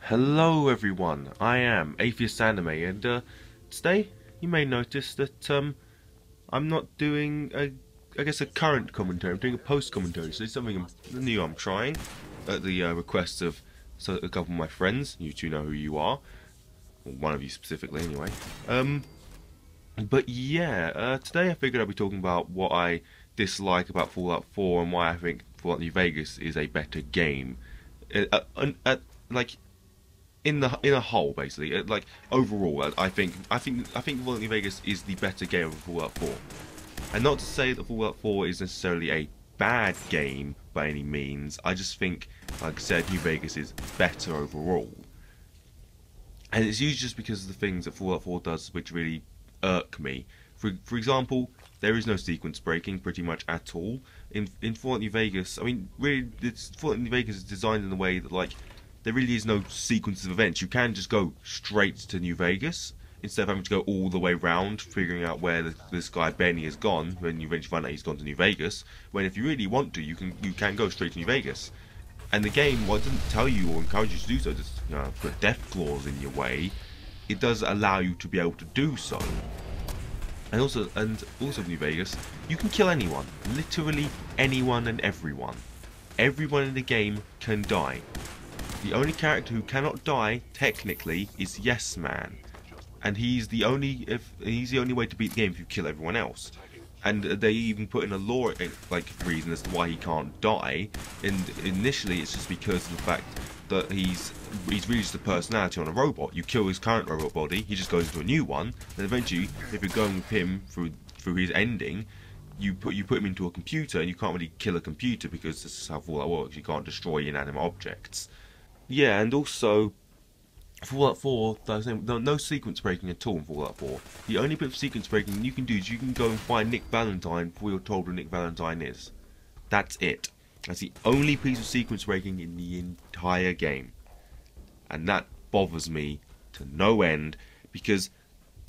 Hello everyone, I am Atheist Anime, and today you may notice that I'm not doing a current commentary. I'm doing a post commentary. So it's something new I'm trying at the request of a couple of my friends. You two know who you are, or one of you specifically, anyway. But yeah, today I figured I'd be talking about what I dislike about Fallout 4 and why I think Fallout New Vegas is a better game. Like in a whole, basically, like overall, I think Fallout New Vegas is the better game of Fallout 4, and not to say that Fallout 4 is necessarily a bad game by any means. I just think, like I said, New Vegas is better overall, and it's usually just because of the things that Fallout 4 does which really irk me. For example, there is no sequence breaking pretty much at all in Fallout New Vegas. I mean, really, Fallout New Vegas is designed in a way that, like, there really is no sequence of events. You can just go straight to New Vegas instead of having to go all the way round, figuring out where this guy Benny has gone. When you eventually find out he's gone to New Vegas, when if you really want to, you can go straight to New Vegas. And the game, well, it doesn't tell you or encourage you to do so. Just put death clause in your way. It does allow you to be able to do so. And also New Vegas, you can kill anyone, literally anyone and everyone. Everyone in the game can die. The only character who cannot die, technically, is Yes Man, and he's the only way to beat the game if you kill everyone else. And they even put in a lore reason as to why he can't die. And initially, it's just because of the fact that he's really just a personality on a robot. You kill his current robot body, he just goes into a new one. And eventually, if you're going with him through his ending, you put him into a computer, and you can't really kill a computer because this is how Fallout works. You can't destroy inanimate objects. Yeah, and also, Fallout 4, there's no sequence breaking at all in Fallout 4. The only bit of sequence breaking you can do is you can go and find Nick Valentine before you're told who Nick Valentine is. That's it. That's the only piece of sequence breaking in the entire game. And that bothers me to no end, because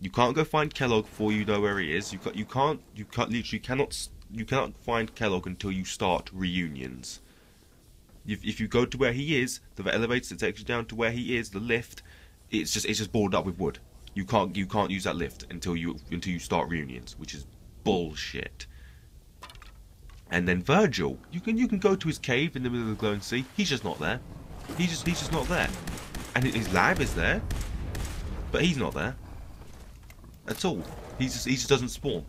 you can't go find Kellogg before you know where he is. You cannot find Kellogg until you start reunions. If you go to where he is, the elevator that takes you down to where he is, the lift, it's just boarded up with wood. You can't use that lift until you start reunions, which is bullshit. And then Virgil, you can go to his cave in the middle of the glowing sea. He's just not there. He's just not there. And his lab is there, but he's not there at all. He just doesn't spawn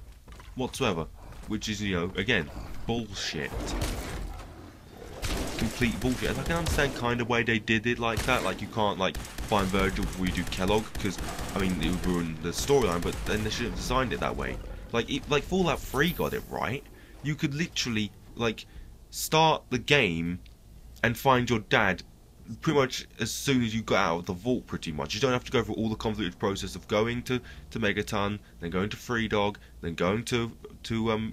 whatsoever, which is, again, bullshit. Complete bullshit. I can understand kind of why they did it like that. Like, you can't find Virgil before you do Kellogg, because I mean it would ruin the storyline. But then they should have designed it that way. Like Fallout 3 got it right. You could literally start the game and find your dad pretty much as soon as you got out of the vault. Pretty much, you don't have to go through all the convoluted process of going to Megaton, then going to Freedog, then going to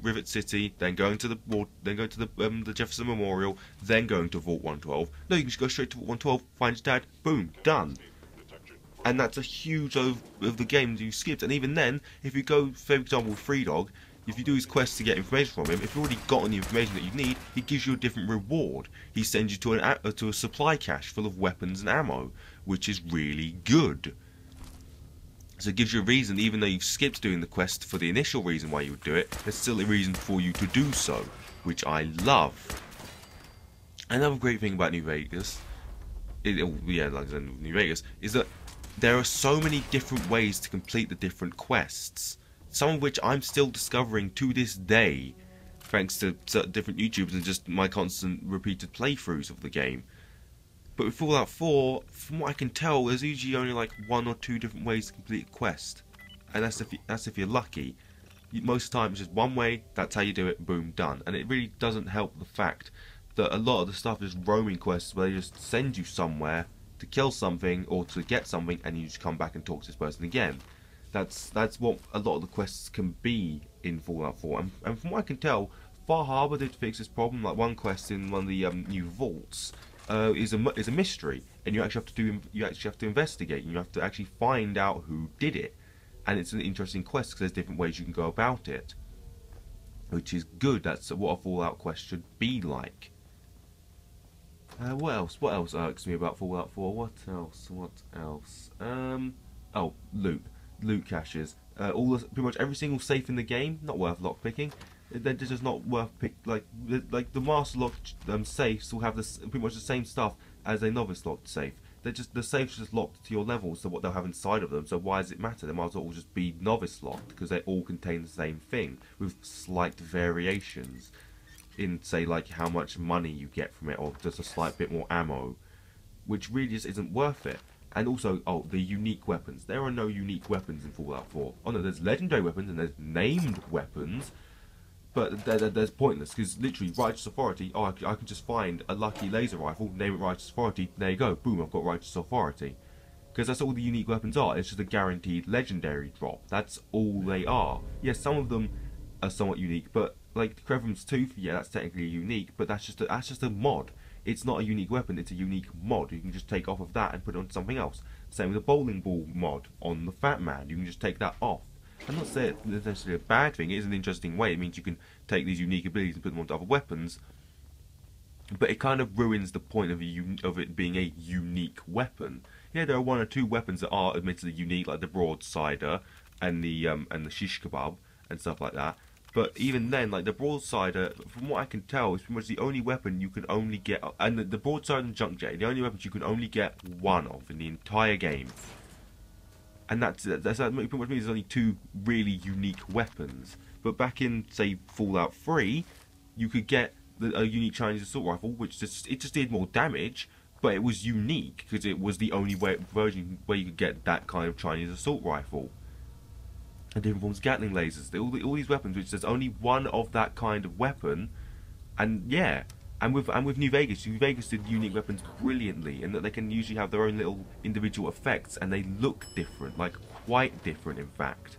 Rivet City, then going to the Jefferson Memorial, then going to Vault 112. No, you can just go straight to Vault 112, find your dad, boom, done. And that's a huge of the game that you skipped. And even then, if you go, for example, with Freedog, if you do his quest to get information from him, if you've already gotten the information that you need, he gives you a different reward. He sends you to a supply cache full of weapons and ammo, which is really good. So it gives you a reason, even though you've skipped doing the quest for the initial reason why you would do it, there's still a reason for you to do so, which I love. Another great thing about New Vegas, New Vegas, is that there are so many different ways to complete the different quests. Some of which I'm still discovering to this day, thanks to certain different YouTubers and just my constant repeated playthroughs of the game. But with Fallout 4, from what I can tell, there's usually only like 1 or 2 different ways to complete a quest, and that's if you're lucky. Most of the time it's just one way. That's how you do it. Boom, done. And it really doesn't help the fact that a lot of the stuff is roaming quests where they just send you somewhere to kill something or to get something, and you just come back and talk to this person again. That's what a lot of the quests can be in Fallout 4, and from what I can tell, Far Harbor did fix this problem. Like, one quest in one of the new vaults is a mystery, and you actually have to investigate, and you have to actually find out who did it. And it's an interesting quest because there's different ways you can go about it, which is good. That's what a Fallout quest should be like. What else? What else irks me about Fallout 4? What else? What else? Oh, loot. Loot caches. Pretty much every single safe in the game, not worth lockpicking. They're just not worth like the master locked safes will have pretty much the same stuff as a novice locked safe. The safe's just locked to your level, so what they'll have inside of them. So why does it matter? They might as well just be novice locked because they all contain the same thing with slight variations in, say, like how much money you get from it, or just a slight bit more ammo, which really just isn't worth it. And also, oh, the unique weapons. There are no unique weapons in Fallout 4. Oh no, there's legendary weapons and there's named weapons, but they're pointless, because literally, Righteous Authority, oh, I can just find a lucky laser rifle, name it Righteous Authority, there you go, boom, I've got Righteous Authority. Because that's all the unique weapons are, it's just a guaranteed legendary drop. That's all they are. Yes, some of them are somewhat unique, but like Krevram's Tooth, yeah, that's technically unique, but that's just a mod. It's not a unique weapon, it's a unique mod. You can just take off of that and put it on something else. Same with the bowling ball mod on the Fat Man, you can just take that off. I'm not saying it's necessarily a bad thing, it is an interesting way. It means you can take these unique abilities and put them onto other weapons, but it kind of ruins the point of it being a unique weapon. Yeah, there are one or two weapons that are admittedly unique, like the Broadsider and the Shish Kebab and stuff like that. But even then, like the Broadsider, from what I can tell, is pretty much the only weapon you can only get, and the Broadside and Junk Jet, the only weapons you can only get one of in the entire game. And that pretty much means there's only two really unique weapons. But back in, say, Fallout 3, you could get a unique Chinese assault rifle, which just did more damage, but it was unique because it was the only version where you could get that kind of Chinese assault rifle. And different forms of Gatling lasers, all these weapons, which there's only one of that kind of weapon, and yeah. And with New Vegas did unique weapons brilliantly, in that they can usually have their own little individual effects, and they look different, like quite different, in fact.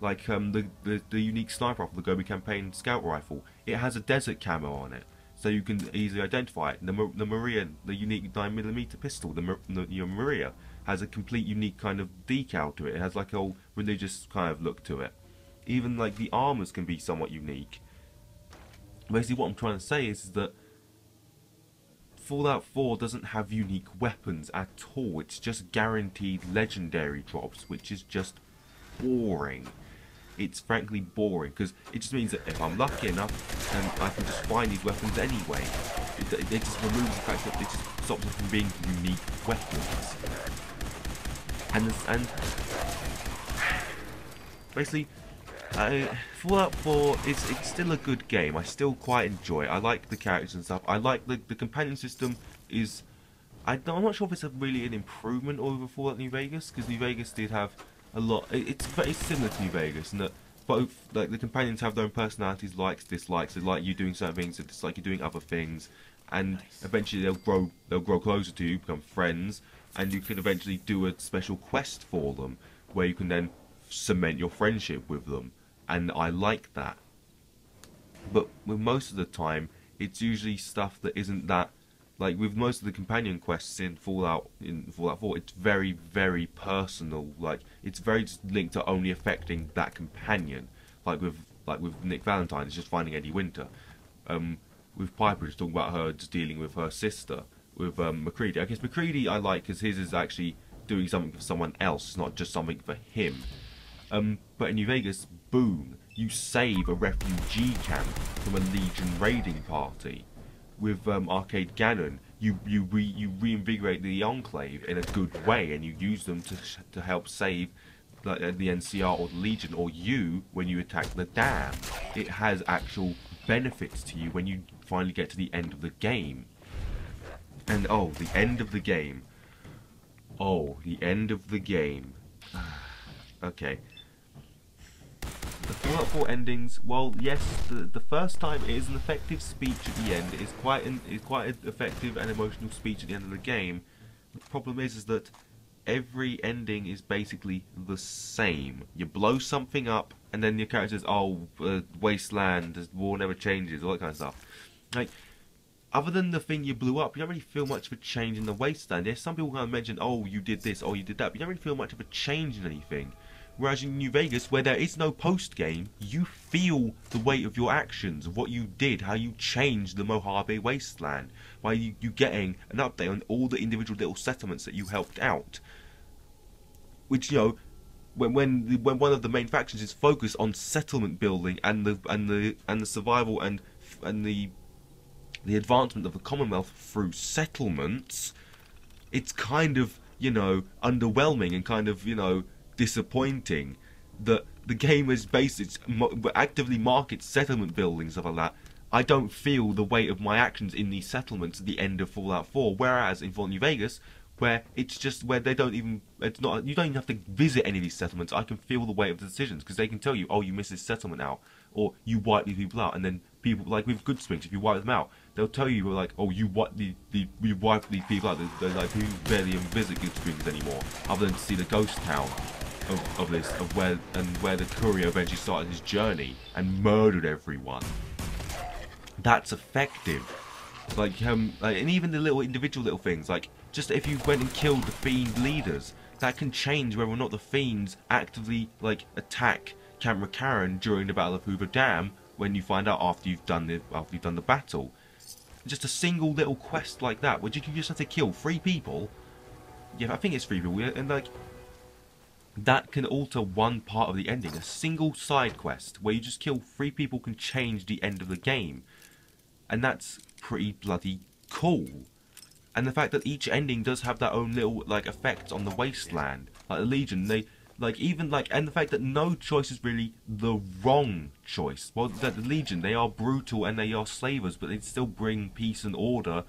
Like the unique sniper rifle, the Gobi Campaign Scout Rifle, it has a desert camo on it, so you can easily identify it. The Maria, the unique 9mm pistol, the Maria, has a complete unique kind of decal to it. It has like a whole religious kind of look to it. Even like the armors can be somewhat unique. Basically, what I'm trying to say is that Fallout 4 doesn't have unique weapons at all. It's just guaranteed legendary drops, which is just boring. It's frankly boring, because it just means that if I'm lucky enough, then I can just find these weapons anyway. It just removes the fact that it just stops them from being unique weapons. And basically, Fallout 4 it's still a good game. I still quite enjoy it. I like the characters and stuff. I like the companion system is. I'm not sure if it's really an improvement over Fallout New Vegas, because New Vegas did have a lot. It's similar to New Vegas in that both like the companions have their own personalities, likes, dislikes. They like you doing certain things, they dislike you doing other things, and eventually they'll grow closer to you, become friends, and you can eventually do a special quest for them where you can then cement your friendship with them. And I like that. But with most of the time, it's usually stuff that isn't that. Like with most of the companion quests in Fallout 4, it's very, very personal. Like it's very just linked to only affecting that companion. Like with Nick Valentine, it's just finding Eddie Winter. With Piper, just talking about her just dealing with her sister. With MacCready, I guess MacCready I like because his is actually doing something for someone else, not just something for him. But in New Vegas, boom, you save a refugee camp from a Legion raiding party. With Arcade Gannon, you reinvigorate the Enclave in a good way, and you use them to help save the NCR or the Legion, or you when you attack the dam. It has actual benefits to you when you finally get to the end of the game. And oh, the end of the game. Oh, the end of the game. Okay. The Fallout 4 endings, well, yes, the first time it is an effective speech at the end. It is quite an effective and emotional speech at the end of the game. The problem is that every ending is basically the same. You blow something up, and then your character says, "Oh, wasteland, war never changes," all that kind of stuff. Like, other than the thing you blew up, you don't really feel much of a change in the wasteland. Yes, some people kind of mention, "Oh, you did this, oh, you did that," but you don't really feel much of a change in anything. Whereas in New Vegas, where there is no post-game, you feel the weight of your actions, of what you did, how you changed the Mojave Wasteland, by you getting an update on all the individual little settlements that you helped out. Which, you know, when one of the main factions is focused on settlement building and the survival and the advancement of the Commonwealth through settlements, it's kind of, you know, underwhelming and kind of, you know, disappointing that the game is based, actively markets settlement building, stuff like that. I don't feel the weight of my actions in these settlements at the end of Fallout 4, whereas in Fallout New Vegas, where it's just where they don't even, it's not, you don't even have to visit any of these settlements. I can feel the weight of the decisions, because they can tell you, oh, you missed this settlement out, or you wipe these people out, and then people, like with Goodsprings, if you wipe them out, they'll tell you, like, oh, you wiped these people out. They're like, who barely even visit Goodsprings anymore, other than to see the ghost town of where the courier eventually started his journey and murdered everyone. That's effective. Like, and even the little individual little things, like, just if you went and killed the Fiend leaders, that can change whether or not the Fiends actively, like, attack Camp McCarran during the Battle of Hoover Dam, when you find out after you've done the battle. Just a single little quest like that, where you just have to kill 3 people. Yeah, I think it's 3 people, and like, that can alter one part of the ending. A single side quest where you just kill 3 people can change the end of the game. And that's pretty bloody cool. And the fact that each ending does have their own little, like, effects on the wasteland. Like the Legion, they, like, even, like, and the fact that no choice is really the wrong choice. Well, the Legion, they are brutal and they are slavers, but they still bring peace and order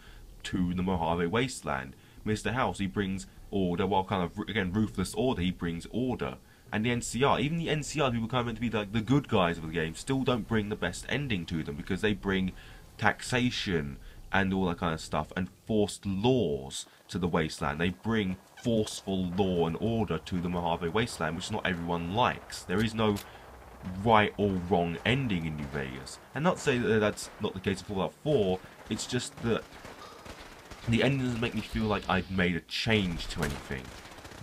to the Mojave Wasteland. Mr. House, he brings order, while kind of, again, ruthless order, he brings order. And the NCR, even the NCR, who were kind of meant to be like the good guys of the game, still don't bring the best ending to them, because they bring taxation and all that kind of stuff, and forced laws to the wasteland. They bring forceful law and order to the Mojave Wasteland, which not everyone likes. There is no right or wrong ending in New Vegas. And not to say that that's not the case of Fallout 4, it's just that the ending doesn't make me feel like I've made a change to anything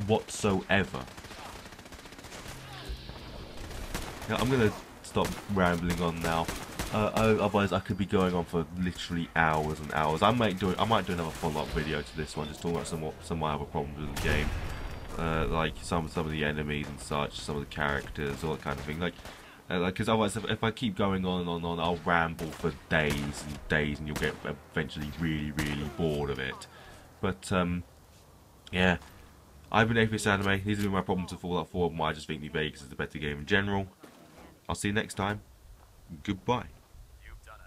whatsoever. Now, I'm going to stop rambling on now. Otherwise I could be going on for literally hours and hours. I might do another follow-up video to this one, just talking about some of my other problems with the game, like some of the enemies and such, some of the characters, all that kind of thing. Like, because otherwise, if I keep going on and on, I'll ramble for days and days, and you'll get eventually really, really bored of it. But yeah, I've been Atheist Anime. These have been my problems with Fallout 4, and why I just think New Vegas is the better game in general. I'll see you next time. Goodbye.